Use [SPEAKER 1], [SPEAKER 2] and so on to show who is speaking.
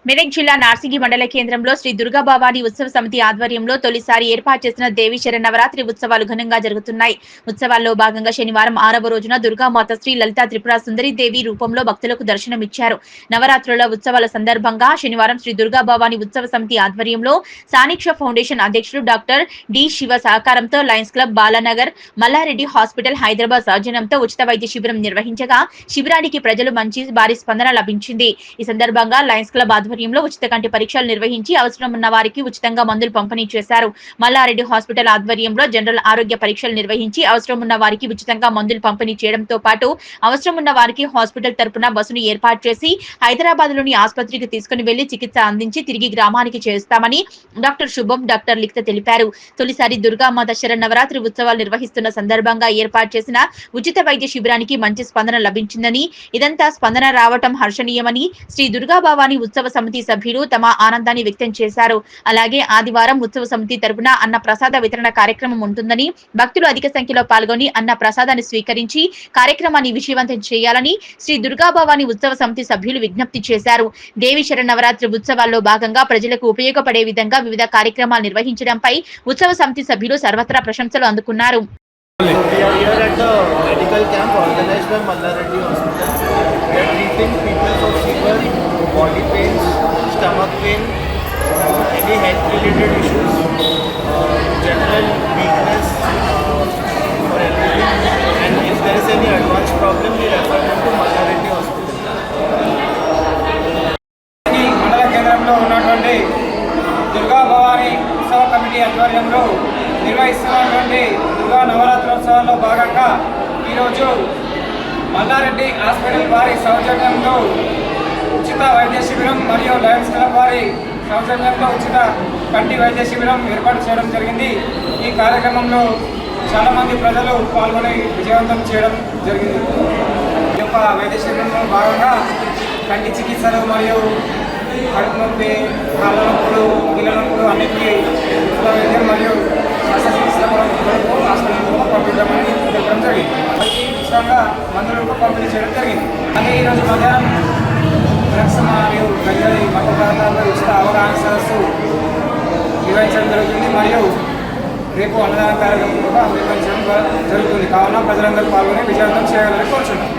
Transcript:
[SPEAKER 1] మెదక్ జిల్లా నార్సింగి మండల కేంద్రంలో శ్రీ దుర్గా భవానీ ఉత్సవ సమితి ఆధ్వర్యంలో తొలిసారి ఏర్పాటు చేసిన దేవి శరన్నవరాత్రి ఉత్సవాలు ఘనంగా జరుగుతున్నాయి. ఉత్సవాల్లో భాగంగా శనివారం 6వ రోజున దుర్గామాత శ్రీ లలితా త్రిపుర సుందరి దేవి రూపంలో భక్తులకు దర్శనమిచ్చారు. నవరాత్రుల ఉత్సవాల సందర్భంగా శనివారం శ్రీ దుర్గా భవానీ ఉత్సవ సమితి ఆధ్వర్యంలో సానిక్ష ఫౌండేషన్ అధ్యక్షుడు డాక్టర్ డి శివ సహకారంతో lions club Balanagar, Mallareddy hospital Hyderabad సౌజన్యంతో ఉచిత వైద్య శిబిరం నిర్వహించగా శిబిరానికి ప్రజలు భారీ స్పందన లభించింది. ఈ సందర్భంగా లయన్స్ క్లబ్ ఆధ్వర్యంలో ఉచిత కంటి పరీక్షలు నిర్వహించి అవసరం ఉన్న వారికి ఉచితంగా మందులు పంపిణీ చేశారు. మల్లారెడ్డి హాస్పిటల్ ఆధ్వర్యంలో జనరల్ ఆరోగ్య పరీక్షలు నిర్వహించి అవసరం ఉన్న వారికి ఉచితంగా మందులు పంపిణీ చేయడంతో పాటు అవసరం ఉన్న వారికి హాస్పిటల్ తరపున బస్సును ఏర్పాటు చేసి హైదరాబాద్ లోని ఆసుపత్రికి తీసుకుని వెళ్లి చికిత్స అందించి తిరిగి గ్రామానికి చేస్తామని డాక్టర్ శుభం, డాక్టర్ లిఖిత తెలిపారు. తొలిసారి దుర్గామాత శరన్నవరాత్రి ఉత్సవాలు నిర్వహిస్తున్న సందర్భంగా ఏర్పాటు చేసిన ఉచిత వైద్య శిబిరానికి మంచి స్పందన లభించిందని, ఇదంతా స్పందన రావటం హర్షణీయమని శ్రీ దుర్గా భవానీ ఉత్సవ సమితి సభ్యులు తమ ఆనందాన్ని వ్యక్తం చేశారు. అలాగే ఆదివారం ఉత్సవ సమితి తరపున అన్న ప్రసాద వితరణ కార్యక్రమం ఉంటుందని, భక్తులు అధిక సంఖ్యలో పాల్గొని అన్న ప్రసాదాన్ని స్వీకరించి కార్యక్రమాన్ని విజయవంతం చేయాలని శ్రీ దుర్గా భవానీ ఉత్సవ సమితి సభ్యులు విజ్ఞప్తి చేశారు. దేవి శరన్నవరాత్రి ఉత్సవాల్లో భాగంగా ప్రజలకు ఉపయోగపడే విధంగా వివిధ కార్యక్రమాలు నిర్వహించడంపై ఉత్సవ సమితి సభ్యులు సర్వత్రా ప్రశంసలు అందుకున్నారు.
[SPEAKER 2] Body pains, stomach pain, any health related issues, general weakness for everything, and if there is any advanced problem we refer them to Mallaredi Hospital.
[SPEAKER 3] మండల కేంద్రంలో ఉన్నటువంటి దుర్గా భవానీ ఉత్సవ కమిటీ ఆధ్వర్యంలో నిర్వహిస్తున్నటువంటి దుర్గా నవరాత్రోత్సవాల్లో భాగంగా ఈరోజు మల్లారెడ్డి హాస్పిటల్ వారి సౌజన్యంలో ఉచిత వైద్య శిబిరం మరియు లయన్స్ క్లబ్ వారి సౌజన్యంలో ఉచిత కంటి వైద్య శిబిరం ఏర్పాటు చేయడం జరిగింది. ఈ కార్యక్రమంలో చాలామంది ప్రజలు పాల్గొని విజయవంతం చేయడం జరిగింది. ఈ యొక్క వైద్య శిబిరంలో భాగంగా కంటి చికిత్సలు మరియు కడుపు నొప్పి, కాళ్ళ నొప్పులు, కీళ్ళ నొప్పులు అన్నింటినీ ఉచిత వైద్యం మరియు శస్త్రచికిత్స హాస్పిటల్లో పంపించమని చెప్పడం జరిగింది. ఉచితంగా మందులకు పంపిణీ చేయడం జరిగింది. అలాగే ఈరోజు మధ్యాహ్నం డ్రగ్స్ మరియు గంజాయి మత ప్రాంతాల్లో ఉచిత అవగాహన సదస్సు నిర్వహించడం జరుగుతుంది. మరియు రేపు అన్నదాన కార్యక్రమం కూడా నిర్వహించడం జరుగుతుంది. కావున ప్రజలందరూ పాల్గొని విజయవంతం చేయాలని కోరుచున్నాం.